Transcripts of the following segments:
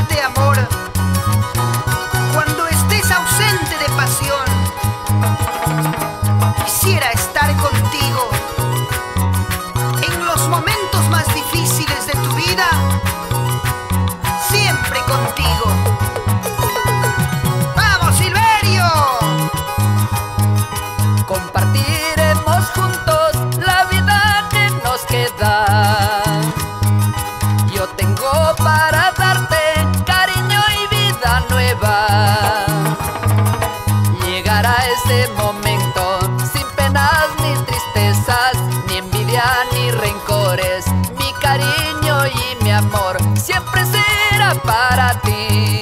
de amor. Cuando estés ausente de pasión, quisiera estar contigo. En los momentos más difíciles de tu vida, siempre contigo. ¡Vamos, Silverio! Compartiremos juntos la vida que nos queda. Yo tengo para darte cariño y vida nueva. Llegará ese momento sin penas ni tristezas, ni envidia ni rencores. Mi cariño y mi amor siempre será para ti.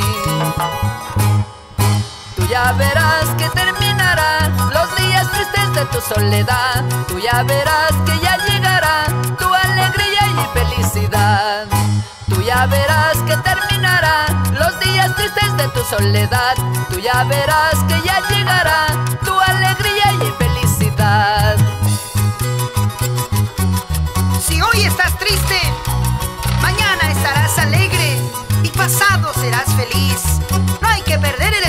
Tú ya verás que terminarán los días tristes de tu soledad. Tú ya verás que ya llegará tu alegría y felicidad. Tú ya verás que terminarán los días tristes de tu soledad. Tú ya verás que ya llegará tu alegría y felicidad. Si hoy estás triste, mañana estarás alegre y pasado serás feliz. No hay que perder el